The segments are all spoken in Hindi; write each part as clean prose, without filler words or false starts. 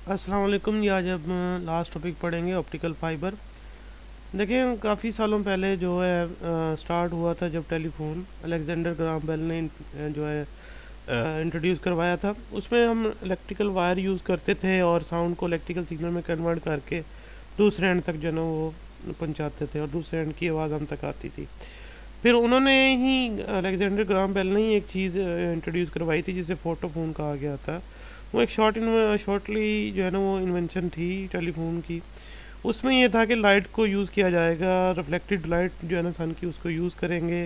अस्सलाम वालेकुम जी। आज हम लास्ट टॉपिक पढ़ेंगे ऑप्टिकल फ़ाइबर। देखिए काफ़ी सालों पहले जो है स्टार्ट हुआ था जब टेलीफोन अलेक्जेंडर ग्राहम बेल ने जो है इंट्रोड्यूस करवाया था। उसमें हम इलेक्ट्रिकल वायर यूज़ करते थे और साउंड को इलेक्ट्रिकल सिग्नल में कन्वर्ट करके दूसरे एंड तक जो है ना वो पहुंचाते थे और दूसरे एंड की आवाज़ हम तक आती थी। फिर उन्होंने ही अलेक्जेंडर ग्राहम बेल ने ही एक चीज़ इंट्रोड्यूस करवाई थी जिसे फ़ोटोफोन कहा गया था। वो एक शॉर्टली जो है ना वो इन्वेंशन थी टेलीफोन की। उसमें ये था कि लाइट को यूज़ किया जाएगा, रिफ्लेक्टेड लाइट जो है ना सन की उसको यूज़ करेंगे,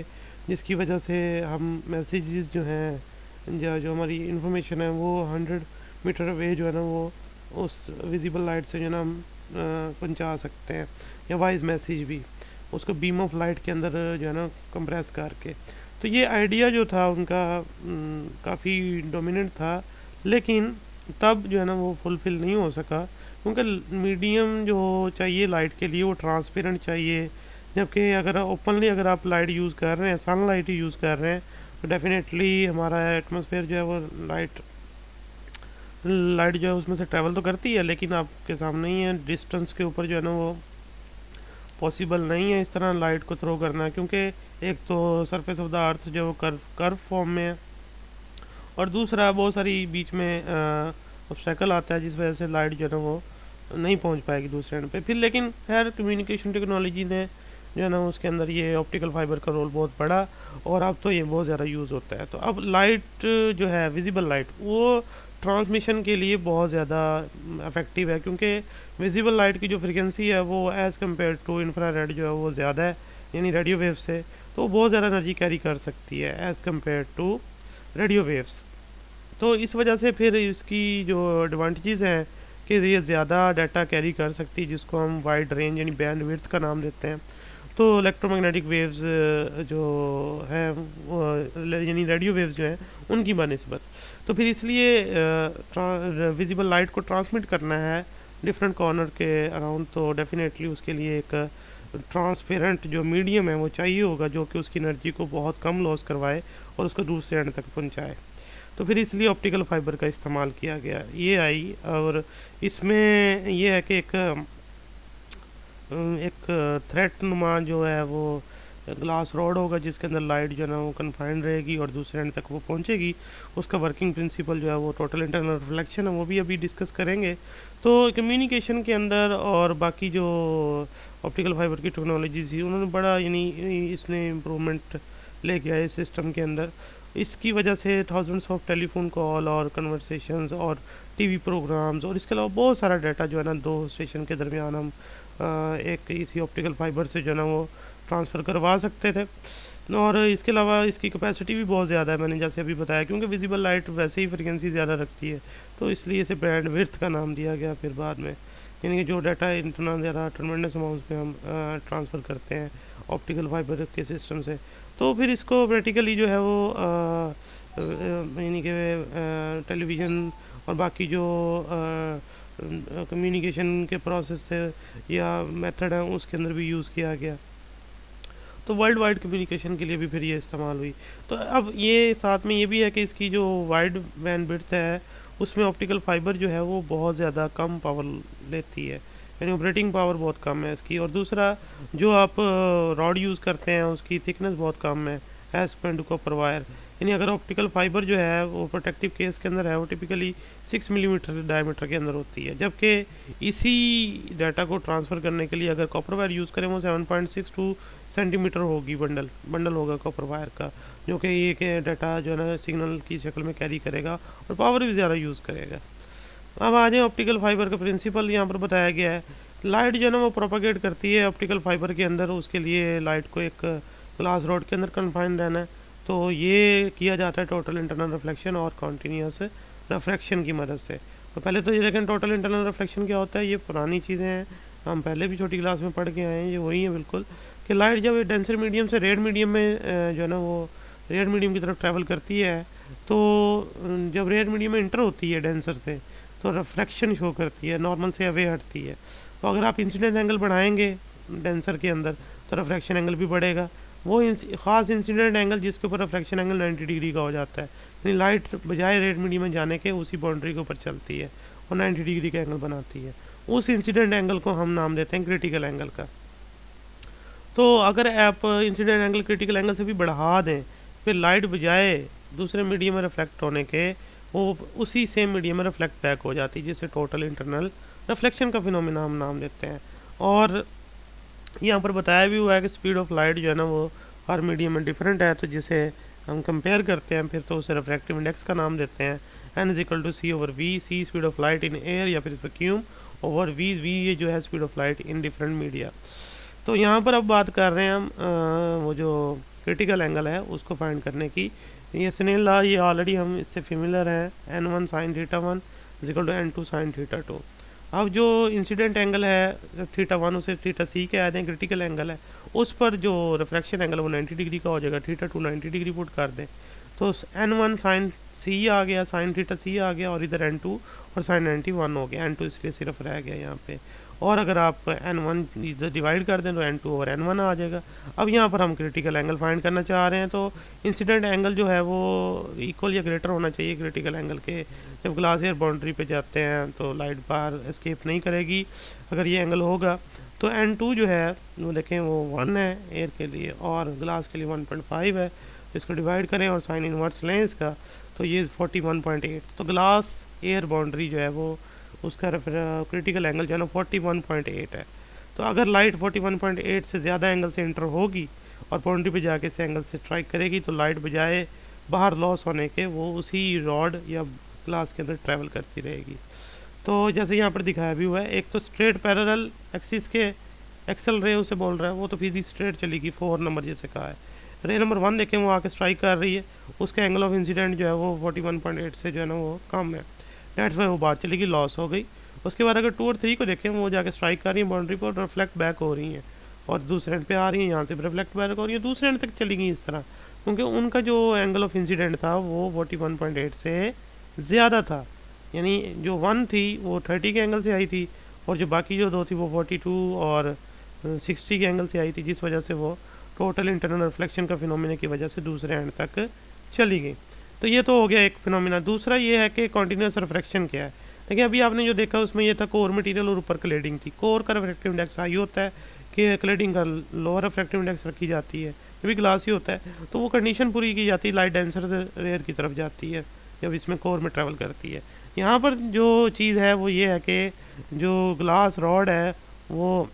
जिसकी वजह से हम मैसेजेस जो हैं या जो हमारी इंफॉर्मेशन है वो 100 मीटर अवे जो है ना वो उस विजिबल लाइट से जो है ना हम पहुंचा सकते हैं, या वॉइस मैसेज भी उसको बीम ऑफ लाइट के अंदर जो है ना कंप्रेस करके। तो ये आइडिया जो था उनका काफ़ी डोमिनेंट था, लेकिन तब जो है ना वो फुलफ़िल नहीं हो सका क्योंकि मीडियम जो चाहिए लाइट के लिए वो ट्रांसपेरेंट चाहिए। जबकि अगर ओपनली अगर आप लाइट यूज़ कर रहे हैं, सनलाइट ही यूज़ कर रहे हैं, तो डेफिनेटली हमारा एटमॉस्फेयर जो है वो लाइट लाइट जो है उसमें से ट्रैवल तो करती है, लेकिन आपके सामने ही है, डिस्टेंस के ऊपर जो है ना वो पॉसिबल नहीं है इस तरह लाइट को थ्रो करना, क्योंकि एक तो सरफेस ऑफ द अर्थ जो कर्व कर्व फॉर्म में है, और दूसरा बहुत सारी बीच में ऑब्स्टेकल आता है जिस वजह से लाइट जो है ना वो नहीं पहुंच पाएगी दूसरे एंड पे। फिर लेकिन खैर कम्युनिकेशन टेक्नोलॉजी ने जो है ना उसके अंदर ये ऑप्टिकल फाइबर का रोल बहुत बड़ा, और अब तो ये बहुत ज़्यादा यूज़ होता है। तो अब लाइट जो है विजिबल लाइट वो ट्रांसमिशन के लिए बहुत ज़्यादा इफ़ेक्टिव है, क्योंकि विजिबल लाइट की जो फ्रिक्वेंसी है वो एज़ कम्पेयर टू इंफ्रारेड जो है वो ज़्यादा है, यानी रेडियो वेव से। तो वो बहुत ज़्यादा एनर्जी कैरी कर सकती है as compare to radio waves. तो इस वजह से फिर इसकी जो एडवांटेजेस हैं कि ये ज़्यादा डाटा कैरी कर सकती है, जिसको हम वाइड रेंज यानी बैंड विड्थ का नाम देते हैं। तो इलेक्ट्रोमैग्नेटिक वेव्स जो है यानी रेडियो वेव्स जो हैं उनकी बनस्बत, तो फिर इसलिए विजिबल लाइट को ट्रांसमिट करना है डिफरेंट कॉर्नर के अराउंड, तो डेफिनेटली उसके लिए एक ट्रांसपेरेंट जो मीडियम है वो चाहिए होगा, जो कि उसकी एनर्जी को बहुत कम लॉस करवाए और उसको दूसरे एंड तक पहुंचाए। तो फिर इसलिए ऑप्टिकल फाइबर का इस्तेमाल किया गया ये आई। और इसमें ये है कि एक थ्रेड नुमा जो है वो ग्लास रॉड होगा जिसके अंदर लाइट जो है ना वो कन्फाइंड रहेगी और दूसरे एंड तक वो पहुंचेगी। उसका वर्किंग प्रिंसिपल जो है वो टोटल इंटरनल रिफ्लेक्शन है, वो भी अभी डिस्कस करेंगे। तो कम्युनिकेशन के अंदर और बाकी जो ऑप्टिकल फाइबर की टेक्नोलॉजी थी उन्होंने बड़ा यानी इसने इम्प्रूवमेंट लेके आए सिस्टम के अंदर। इसकी वजह से थाउजेंड्स ऑफ टेलीफोन कॉल और कन्वर्सेशंस और टीवी प्रोग्राम्स और इसके अलावा बहुत सारा डाटा जो है ना दो स्टेशन के दरमियान हम एक इसी ऑप्टिकल फाइबर से जो है ना वो ट्रांसफ़र करवा सकते थे। और इसके अलावा इसकी कैपेसिटी भी बहुत ज़्यादा है, मैंने जैसे अभी बताया, क्योंकि विजिबल लाइट वैसे ही फ्रिक्वेंसी ज़्यादा रखती है, तो इसलिए इसे बैंड विड्थ का नाम दिया गया फिर बाद में। यानी कि जो डाटा इतना ज़्यादा ट्रमेंडस अमाउंट्स में हम ट्रांसफ़र करते हैं ऑप्टिकल फाइबर के सिस्टम से, तो फिर इसको प्रैक्टिकली जो है वो यानी कि टेलीविज़न और बाकी जो कम्युनिकेशन के प्रोसेस थे या मेथड हैं उसके अंदर भी यूज़ किया गया। तो वर्ल्ड वाइड कम्युनिकेशन के लिए भी फिर ये इस्तेमाल हुई। तो अब ये साथ में ये भी है कि इसकी जो वाइड बैंड विड्थ है उसमें ऑप्टिकल फाइबर जो है वो बहुत ज़्यादा कम पावर लेती है, यानी ऑपरेटिंग पावर बहुत कम है इसकी। और दूसरा जो आप रॉड यूज़ करते हैं उसकी थिकनेस बहुत कम है as compare to copper wire. यानी अगर ऑप्टिकल फाइबर जो है वो प्रोटेक्टिव केस के अंदर है वो टिपिकली 6 मिलीमीटर डायमीटर के अंदर होती है, जबकि इसी डाटा को ट्रांसफ़र करने के लिए अगर कॉपर वायर यूज़ करें वो 7.62 सेंटीमीटर होगी, बंडल होगा कॉपर वायर का, जो कि ये के डाटा जो है ना सिग्नल की शक्ल में कैरी करेगा और पावर भी ज़्यादा यूज़ करेगा। अब आ जाए ऑप्टिकल फाइबर का प्रिंसिपल यहाँ पर बताया गया है। लाइट जो है ना वो प्रोपागेट करती है ऑप्टिकल फाइबर के अंदर, उसके लिए लाइट को एक ग्लास रॉड के अंदर कन्फाइंड रहना है। तो ये किया जाता है टोटल इंटरनल रिफ्लेक्शन और कॉन्टीन्यूस रिफ्रैक्शन की मदद से। तो पहले तो ये देखें टोटल इंटरनल रिफ्लेक्शन क्या होता है, ये पुरानी चीज़ें हैं, हम पहले भी छोटी क्लास में पढ़ के आए हैं, ये वही है बिल्कुल कि लाइट जब डेंसर मीडियम से रेड मीडियम में जो है ना वो रेड मीडियम की तरफ ट्रैवल करती है, तो जब रेड मीडियम में इंटर होती है डेंसर से तो रिफ्रैक्शन शो करती है, नॉर्मल से अवे हटती है। तो अगर आप इंसिडेंट एंगल बढ़ाएंगे डेंसर के अंदर तो रिफ्रैक्शन एंगल भी बढ़ेगा, वो ख़ास इंसिडेंट एंगल जिसके ऊपर रिफ्रैक्शन एंगल 90 डिग्री का हो जाता है, यानी लाइट बजाय रेड मीडियम में जाने के उसी बाउंड्री के ऊपर चलती है और 90 डिग्री का एंगल बनाती है। उस इंसिडेंट एंगल को हम नाम देते हैं क्रिटिकल एंगल का। तो अगर आप इंसिडेंट एंगल क्रिटिकल एंगल से भी बढ़ा दें, फिर लाइट बजाय दूसरे मीडियम में रिफ्लेक्ट होने के वो उसी सेम मीडियम में रिफ्लेक्ट बैक हो जाती है, जिसे टोटल इंटरनल रिफ्लेक्शन का फिनोमिना हम नाम देते हैं। और यहाँ पर बताया भी हुआ है कि स्पीड ऑफ लाइट जो है ना वो हर मीडियम में डिफरेंट है, तो जिसे हम कंपेयर करते हैं फिर तो उसे रिफ्रैक्टिव इंडेक्स का नाम देते हैं। n is equal to c over v, c speed of light in air या फिर वैक्यूम, ओवर वी ये जो है speed of light in different media. तो यहाँ पर अब बात कर रहे हैं हम वो जो क्रिटिकल एंगल है उसको फाइंड करने की। ये स्नेल लॉ ये ऑलरेडी हम इससे फेमिलियर हैं, n1 sin θ1 is equal to n2 sin θ2। अब जो इंसिडेंट एंगल है θ1 उसे θc कह दें, क्रिटिकल एंगल है उस पर जो रिफ्रैक्शन एंगल वो 90 डिग्री का हो जाएगा, θ2 90 डिग्री पुट कर दें तो n1 sin c आ गया, sin θc आ गया और इधर n2 और sin 91 हो गया, n2 इसलिए सिर्फ रह गया यहाँ पे। और अगर आप n1 इधर डिवाइड कर दें तो n2 और n1 आ जाएगा। अब यहाँ पर हम क्रिटिकल एंगल फाइंड करना चाह रहे हैं, तो इंसिडेंट एंगल जो है वो इक्वल या ग्रेटर होना चाहिए क्रिटिकल एंगल के। जब ग्लास एयर बाउंड्री पे जाते हैं तो लाइट बाहर एस्केप नहीं करेगी अगर ये एंगल होगा। तो n2 जो है वो देखें वो 1 है एयर के लिए और ग्लास के लिए 1.5 है, इसको डिवाइड करें और साइन इनवर्स लें इसका तो ये 41.8। तो ग्लास एयर बाउंड्री जो है वो उसका क्रिटिकल एंगल जो है ना 41.8 है। तो अगर लाइट 41.8 से ज़्यादा एंगल से इंटर होगी और बाउंड्री पे जाके इस एंगल से स्ट्राइक करेगी तो लाइट बजाय बाहर लॉस होने के वो उसी रॉड या ग्लास के अंदर ट्रैवल करती रहेगी। तो जैसे यहाँ पर दिखाया भी हुआ है, एक तो स्ट्रेट पैरेलल एक्सिस के एक्सल रे उसे बोल रहा है, वो तो फिर स्ट्रेट चलेगी 4 नंबर जैसे कहा है। रे नंबर 1 देखें वो आके स्ट्राइक कर रही है, उसका एंगल ऑफ इंसिडेंट जो है वो 41.8 से जो है ना वो कम है, डेट्स वाई वो बात चलेगी, लॉस हो गई। उसके बाद अगर 2 और 3 को देखें वो जाके स्ट्राइक कर रही है बाउंड्री पर, रिफ्लेक्ट बैक हो रही हैं और दूसरे एंड पे आ रही हैं, यहाँ से रिफ्लेक्ट बैक हो रही है, दूसरे एंड तक चली गई इस तरह, क्योंकि उनका जो एंगल ऑफ इंसिडेंट था वो 41.8 से ज़्यादा था। यानी जो 1 थी वो 30 के एंगल से आई थी और जो बाकी जो 2 थी वो 42 और 60 के एंगल से आई थी, जिस वजह से वो टोटल इंटरनल रिफ्लेक्शन का फिनोमिना की वजह से दूसरे एंड तक चली गई। तो ये तो हो गया एक फिनोमिना। दूसरा ये है कि कॉन्टीन्यूस रिफ्रैक्शन क्या है। देखिए अभी आपने जो देखा उसमें ये था कोर मटेरियल और ऊपर क्लेडिंग थी। कोर का रिफ्रैक्टिव इंडेक्स हाई होता है कि क्लेडिंग का लोअर रिफ्रैक्टिव इंडेक्स रखी जाती है, ये भी ग्लास ही होता है। तो वो कंडीशन पूरी की जाती है, लाइट डेंसर से रेयर की तरफ जाती है जब इसमें कोर में ट्रैवल करती है। यहाँ पर जो चीज़ है वो ये है कि जो ग्लास रॉड है वो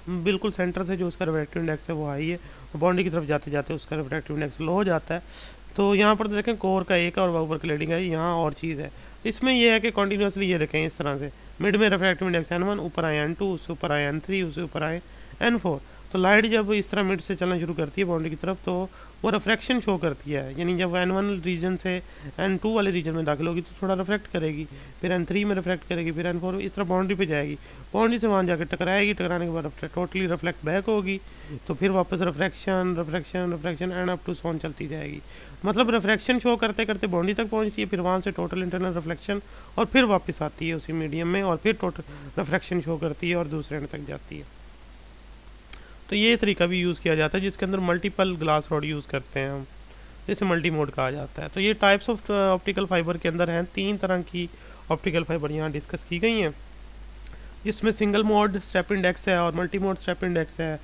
बिल्कुल सेंटर से जो उसका रिफ्रैक्टिव इंडेक्स है वो हाई है, बाउंड्री की तरफ जाते जाते उसका रिफ्रैक्टिव इंडेक्स लो हो जाता है। तो यहाँ पर देखें कोर का एक और ऊपर क्लेडिंग है, यहाँ और चीज़ है। इसमें यह है कि कॉन्टीन्यूसली ये देखें इस तरह से मिड में रिफ्रैक्टिव इंडेक्स n1, ऊपर आए n2, उससे ऊपर आए n3, उससे ऊपर आए n4। तो लाइट जब इस तरह मिड से चलना शुरू करती है बाउंड्री की तरफ तो वो रिफ्रैक्शन शो करती है, यानी जब n1 रीजन से n2 वाले रीजन में दाखिल होगी तो थोड़ा रिफ्रैक्ट करेगी, फिर n3 में रिफ्रैक्ट करेगी, फिर n4 इस तरह बाउंड्री पे जाएगी, बाउंड्री से वहाँ जाकर टकराएगी, टकराने के बाद टोटली रिफ्लेक्ट बैक होगी, तो फिर वापस refraction refraction refraction end up to सोन चलती जाएगी। मतलब रिफ्रैक्शन शो करते करते बाउंड्री तक पहुँचती है, फिर वहाँ से टोटल इंटरनल रिफ्लेक्शन और फिर वापस आती है उसी मीडियम में और फिर टोटल रिफ्रैक्शन शो करती है और दूसरे एंड तक जाती है। तो ये तरीका भी यूज़ किया जाता है जिसके अंदर मल्टीपल ग्लास रॉड यूज़ करते हैं हम, जैसे मल्टी मोड कहा जाता है। तो ये टाइप्स ऑफ ऑप्टिकल फाइबर के अंदर हैं 3 तरह की ऑप्टिकल फाइबर यहाँ डिस्कस की गई हैं, जिसमें सिंगल मोड स्टेप इंडेक्स है और मल्टी मोड स्टेप इंडेक्स है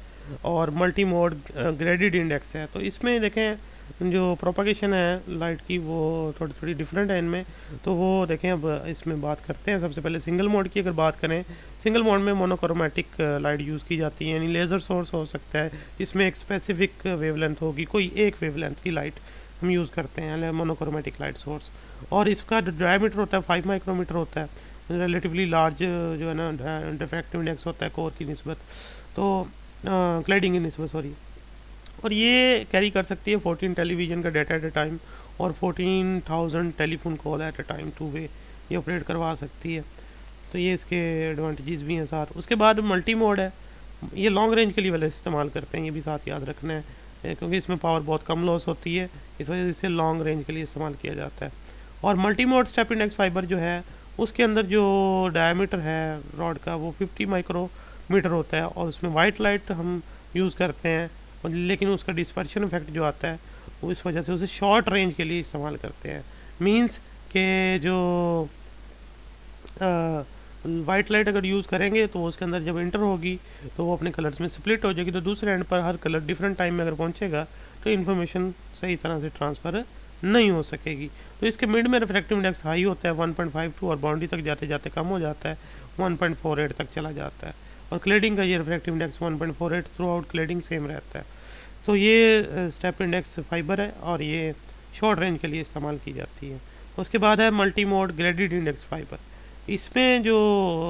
और मल्टी मोड ग्रेडेड इंडेक्स है। तो इसमें देखें जो प्रोपगेशन है लाइट की वो थोड़ी थोड़ी डिफरेंट है इनमें, तो वो देखें अब इसमें बात करते हैं। सबसे पहले सिंगल मोड की अगर बात करें, सिंगल मोड में मोनोक्रोमेटिक लाइट यूज़ की जाती है, यानी लेज़र सोर्स हो सकता है जिसमें एक स्पेसिफिक वेवलेंथ होगी, कोई एक वेवलेंथ की लाइट हम यूज़ करते हैं मोनोक्रोमेटिक लाइट सोर्स, और इसका डायमीटर होता है 5 माइक्रोमीटर होता है, रिलेटिवली लार्ज जो है ना डिफ्रैक्टिव इंडेक्स होता है कोर की निस्बत, तो क्लैडिंग की निस्बत सॉरी, और ये कैरी कर सकती है 14 टेलीविज़न का डाटा एट ए टाइम और 14,000 telephone call at A time 2 वे ये ऑपरेट करवा सकती है। तो ये इसके एडवांटेजेस भी हैं साथ। उसके बाद मल्टी मोड है, ये लॉन्ग रेंज के लिए वाले इस्तेमाल करते हैं, ये भी साथ याद रखना है क्योंकि इसमें पावर बहुत कम लॉस होती है, इस वजह से इसे लॉन्ग रेंज के लिए इस्तेमाल किया जाता है। और multi mode step index fibre जो है उसके अंदर जो डायमीटर है रॉड का वो 50 माइक्रोमीटर होता है और उसमें वाइट लाइट हम यूज़ करते हैं और लेकिन उसका डिस्पर्शन इफेक्ट जो आता है वो इस वजह से उसे शॉर्ट रेंज के लिए इस्तेमाल करते हैं। मींस के जो वाइट लाइट अगर यूज़ करेंगे तो उसके अंदर जब इंटर होगी तो वो अपने कलर्स में स्प्लिट हो जाएगी, तो दूसरे एंड पर हर कलर डिफरेंट टाइम में अगर पहुंचेगा तो इन्फॉर्मेशन सही तरह से ट्रांसफ़र नहीं हो सकेगी। तो इसके मिड में रिफ्रैक्टिव इंडेक्स हाई होता है 1.52 और बाउंड्री तक जाते जाते कम हो जाता है 1.48 तक चला जाता है, और क्लेडिंग का ये refractive index 1.48 through out cladding same रहता है। तो ये स्टेप इंडेक्स फाइबर है और ये शॉर्ट रेंज के लिए इस्तेमाल की जाती है। उसके बाद है multi mode graded index fibre. इसमें जो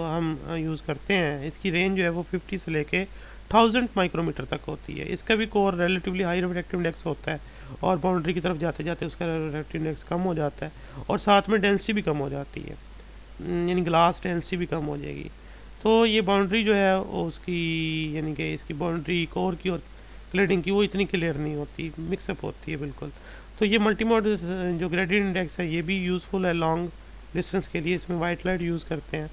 हम यूज़ करते हैं इसकी रेंज जो है वो 50 से लेके 1000 माइक्रोमीटर तक होती है। इसका भी core relatively high refractive index होता है और बाउंड्री की तरफ जाते जाते उसका रिफ्रैक्टिव इंडेक्स कम हो जाता है और साथ में डेंसिटी भी कम हो जाती है, यानी ग्लास डेंसिटी भी कम हो जाएगी। तो ये बाउंड्री जो है उसकी यानी कि इसकी बाउंड्री कोर की और क्लेडिंग की वो इतनी क्लियर नहीं होती, मिक्सअप होती है बिल्कुल। तो ये मल्टी मोड जो ग्रेडियंट इंडेक्स है ये भी यूज़फुल है लॉन्ग डिस्टेंस के लिए। इसमें वाइट लाइट यूज़ करते हैं।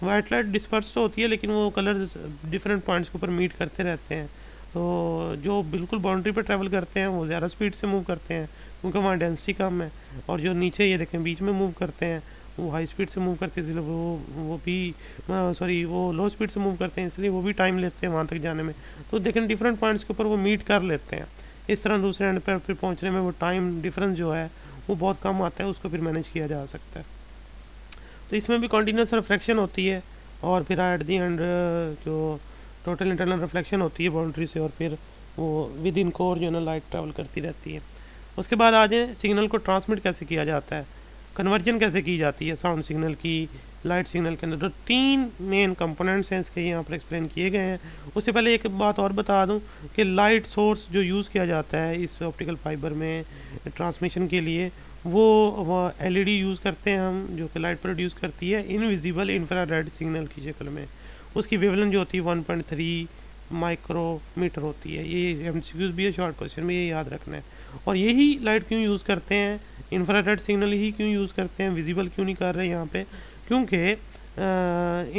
वाइट लाइट डिस्पर्स तो होती है लेकिन वो कलर्स डिफरेंट पॉइंट्स के ऊपर मीट करते रहते हैं। तो जो बिल्कुल बाउंड्री पर ट्रैवल करते हैं वो ज़्यादा स्पीड से मूव करते हैं क्योंकि वहाँ डेंसिटी कम है, और जो नीचे ये देखें बीच में मूव करते हैं वो हाई स्पीड से मूव करते हैं, इसलिए वो भी वो लो स्पीड से मूव करते हैं इसलिए वो भी टाइम लेते हैं वहाँ तक जाने में। तो देखें डिफरेंट पॉइंट्स के ऊपर वो मीट कर लेते हैं। इस तरह दूसरे एंड पर फिर पहुँचने में वो टाइम डिफरेंस जो है वो बहुत कम आता है, उसको फिर मैनेज किया जा सकता है। तो इसमें भी कॉन्टीन्यूस रिफ्लेक्शन होती है और फिर एट दी एंड जो टोटल इंटरनल रिफ्लेक्शन होती है बाउंड्री से, और फिर वो विद इन कोर जो है ना लाइट ट्रैवल करती रहती है। उसके बाद आ जाए सिग्नल को ट्रांसमिट कैसे किया जाता है, कन्वर्जन कैसे की जाती है साउंड सिग्नल की लाइट सिग्नल के अंदर। तो 3 मेन कंपोनेंट्स हैं इसके यहाँ पर एक्सप्लेन किए गए हैं। उससे पहले एक बात और बता दूं कि लाइट सोर्स जो यूज़ किया जाता है इस ऑप्टिकल फाइबर में ट्रांसमिशन के लिए वो एलईडी यूज़ करते हैं हम, जो कि लाइट प्रोड्यूस करती है इनविजिबल इंफ्रारेड सिग्नल की शक्ल में। उसकी वेवलेंथ जो होती है 1.3 माइक्रोमीटर होती है। ये एमसीक्यूज भी है शॉर्ट क्वेश्चन में, ये याद रखना है। और यही लाइट क्यों यूज़ करते हैं, इंफ्रारेड सिग्नल ही क्यों यूज़ करते हैं, विजिबल क्यों नहीं कर रहे यहाँ पे, क्योंकि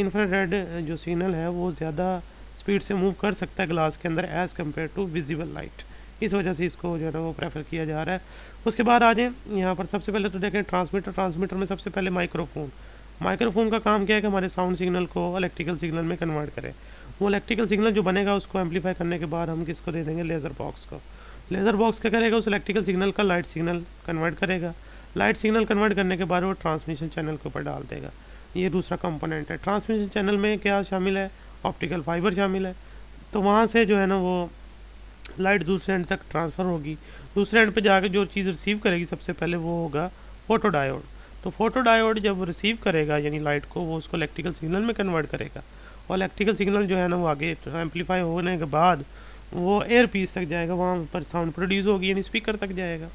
इंफ्रारेड जो सिग्नल है वो ज़्यादा स्पीड से मूव कर सकता है ग्लास के अंदर as compare to visible light, इस वजह से इसको जो है ना वो प्रेफर किया जा रहा है। उसके बाद आ जाए यहाँ पर सबसे पहले तो देखें ट्रांसमीटर में सबसे पहले माइक्रोफोन का काम क्या है कि हमारे साउंड सिग्नल को इलेक्ट्रिकल सिग्नल में कन्वर्ट करें। वो इलेक्ट्रिकल सिग्नल जो बनेगा उसको एम्पलीफाई करने के बाद हम किसको दे देंगे, लेज़र बॉक्स को। लेज़र बॉक्स क्या करेगा, उस इलेक्ट्रिकल सिग्नल का लाइट सिग्नल कन्वर्ट करेगा। लाइट सिग्नल कन्वर्ट करने के बाद वो ट्रांसमिशन चैनल के ऊपर डाल देगा। ये दूसरा कंपोनेंट है। ट्रांसमिशन चैनल में क्या शामिल है, ऑप्टिकल फाइबर शामिल है। तो वहाँ से जो है ना वो लाइट दूसरे एंड तक ट्रांसफ़र होगी। दूसरे एंड पे जाकर जो चीज़ रिसीव करेगी सबसे पहले वो होगा फोटो डायोड। तो फोटो डायोड जब रिसीव करेगा यानी लाइट को, वो उसको इलेक्ट्रिकल सिग्नल में कन्वर्ट करेगा, और इलेक्ट्रिकल सिग्नल जो है ना वो आगे एम्पलीफाई होने के बाद वो एयर पीस तक जाएगा, वहाँ पर साउंड प्रोड्यूस होगी यानी स्पीकर तक जाएगा।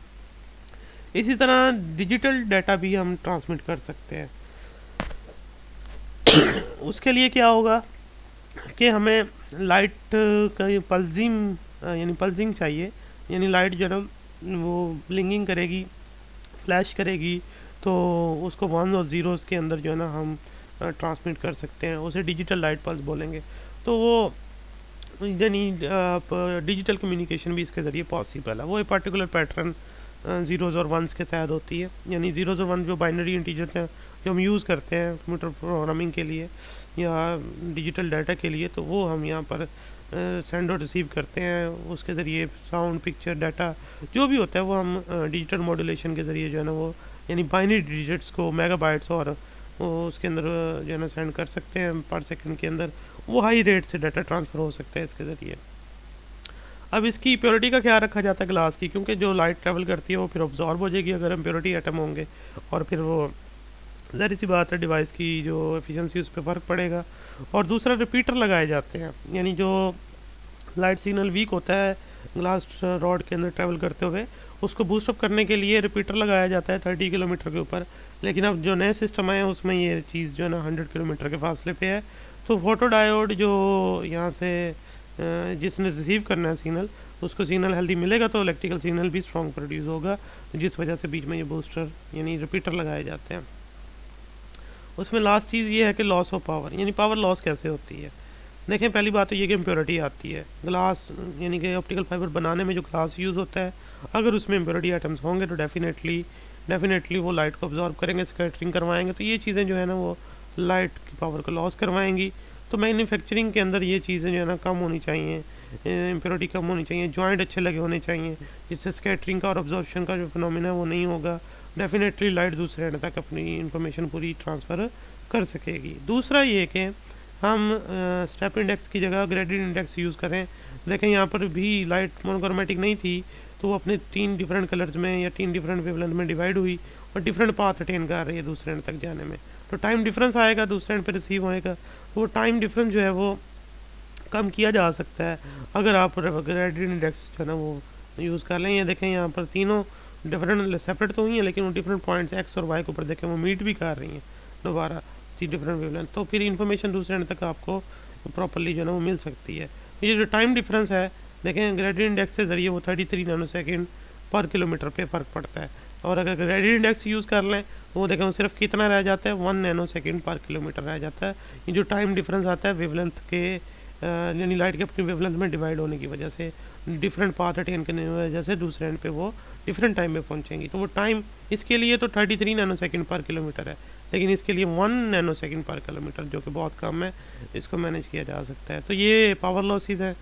इसी तरह डिजिटल डाटा भी हम ट्रांसमिट कर सकते हैं। उसके लिए क्या होगा कि हमें लाइट का पल्सिंग चाहिए, यानी लाइट जो है ना वो ब्लिंकिंग करेगी, फ्लैश करेगी, तो उसको 1 और 0 के अंदर जो है ना हम ट्रांसमिट कर सकते हैं, उसे डिजिटल लाइट पल्स बोलेंगे। तो वो यानी आप डिजिटल कम्युनिकेशन भी इसके ज़रिए पॉसिबल है। वो एक पर्टिकुलर पैटर्न 0s और 1s के तहत होती है, यानी 0s और 1 जो बाइनरी इंटीजर्स हैं जो हम यूज़ करते हैं कंप्यूटर प्रोग्रामिंग के लिए या डिजिटल डाटा के लिए, तो वो हम यहाँ पर सेंड और रिसीव करते हैं। उसके ज़रिए साउंड, पिक्चर, डाटा जो भी होता है वो हम डिजिटल मॉड्यूलेशन के ज़रिए जो है ना वो यानी बाइनरी डिजिट्स को मेगाबाइट्स और उसके अंदर जो है ना सेंड कर सकते हैं पर सेकंड के अंदर। वो हाई रेट से डाटा ट्रांसफ़र हो सकता है इसके ज़रिए। अब इसकी प्योरिटी का ख्याल रखा जाता है ग्लास की, क्योंकि जो लाइट ट्रैवल करती है वो फिर ऑब्जॉर्ब हो जाएगी अगर हम प्योरिटी एटम होंगे, और फिर वो ज़ाहिर सी बात है डिवाइस की जो एफिशिएंसी उस पर फ़र्क पड़ेगा। और दूसरा रिपीटर लगाए जाते हैं, यानी जो लाइट सिग्नल वीक होता है ग्लास रॉड के अंदर ट्रैवल करते हुए, उसको बूस्टअप करने के लिए रिपीटर लगाया जाता है 30 किलोमीटर के ऊपर। लेकिन अब जो नए सिस्टम आए हैं उसमें ये चीज़ जो है ना 100 किलोमीटर के फासले पे है। तो फोटो डायोड जो यहाँ से जिसने रिसीव करना है सिग्नल, उसको सिग्नल हेल्दी मिलेगा तो इलेक्ट्रिकल सिग्नल भी स्ट्रॉन्ग प्रोड्यूस होगा, जिस वजह से बीच में ये बूस्टर यानी रिपीटर लगाए जाते हैं। उसमें लास्ट चीज़ ये है कि लॉस ऑफ पावर, यानी पावर लॉस कैसे होती है। देखें पहली बात तो ये कि इम्प्योरिटी आती है ग्लास, यानी कि ऑप्टिकल फाइबर बनाने में जो ग्लास यूज़ होता है, अगर उसमें इम्प्योरिटी आइटम्स होंगे तो डेफिनेटली वो लाइट को अब्जॉर्ब करेंगे, स्कैटरिंग करवाएंगे, तो ये चीज़ें जो है ना वो लाइट की पावर को लॉस करवाएंगी। तो मैन्युफैक्चरिंग के अंदर ये चीज़ें जो है ना कम होनी चाहिए, इम्प्योरिटी कम होनी चाहिए, जॉइंट अच्छे लगे होने चाहिए, जिससे स्कैटरिंग का और अब्जॉर्प्शन का जो फिनोमिना है वो नहीं होगा। डेफिनेटली लाइट दूसरे एंड तक अपनी इंफॉर्मेशन पूरी ट्रांसफ़र कर सकेगी। दूसरा ये कि हम स्टेप इंडेक्स की जगह ग्रेडियंट इंडेक्स यूज़ करें। देखें यहाँ पर भी लाइट मोनोक्रोमेटिक नहीं थी, तो वो अपने 3 डिफरेंट कलर्स में या 3 डिफरेंट वेवलेंथ में डिवाइड हुई और डिफरेंट पाथ अटेन कर रही है दूसरे एंड तक जाने में। तो टाइम डिफरेंस आएगा, दूसरे एंड पे रिसीव होएगा, तो वो टाइम डिफरेंस जो है वो कम किया जा सकता है अगर आप ग्रेडियंट इंडेक्स जो है ना वो यूज़ कर लें। ये देखें यहाँ पर तीनों डिफरेंट सेपरेट तो हुई हैं, लेकिन वो डिफरेंट पॉइंट्स एक्स और वाई के ऊपर देखें वो मीट भी कर रही हैं दोबारा 3 डिफरेंट वेवलेंथ, तो फिर इन्फॉर्मेशन दूसरे एंड तक आपको प्रॉपरली जो है ना वो मिल सकती है। ये जो टाइम डिफरेंस है देखें ग्रेडियंट इंडेक्स के ज़रिए वो 33 नैनो सेकेंड पर किलोमीटर पे फ़र्क पड़ता है, और अगर ग्रेडियंट इंडेक्स यूज़ कर लें तो वो देखें वो सिर्फ कितना रह जाता है 1 नैनो सेकेंड पर किलोमीटर रह जाता है। ये जो टाइम डिफरेंस आता है वेवलेंथ के यानी लाइट के अपनी वेवलेंथ में डिवाइड होने की वजह से, डिफरेंट पाथ अटेन करने की वजह से दूसरे एंड पे वो डिफरेंट टाइम में पहुंचेंगी। तो वो टाइम इसके लिए तो 33 नैनो सेकेंड पर किलोमीटर है, लेकिन इसके लिए 1 नैनो सेकेंड पर किलोमीटर जो कि बहुत कम है, इसको मैनेज किया जा सकता है। तो ये पावर लॉसेस है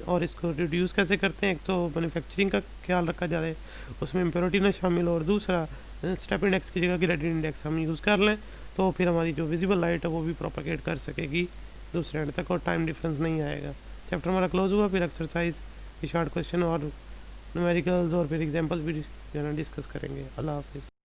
और इसको रिड्यूस कैसे करते हैं। एक तो मैन्युफैक्चरिंग का ख्याल रखा जाए, उसमें इम्प्योरिटी ना शामिल हो, और दूसरा स्टेप इंडेक्स की जगह ग्रेडियंट इंडेक्स हम यूज़ कर लें तो फिर हमारी जो विजिबल लाइट है वो भी प्रोपेगेट कर सकेगी दूसरे एंड तक और टाइम डिफरेंस नहीं आएगा। चैप्टर हमारा क्लोज हुआ, फिर एक्सरसाइज की शॉर्ट क्वेश्चन और न्यूमेरिकल्स और फिर एग्जांपल्स भी जो है ना डिस्कस करेंगे। अल्लाह हाफिज़।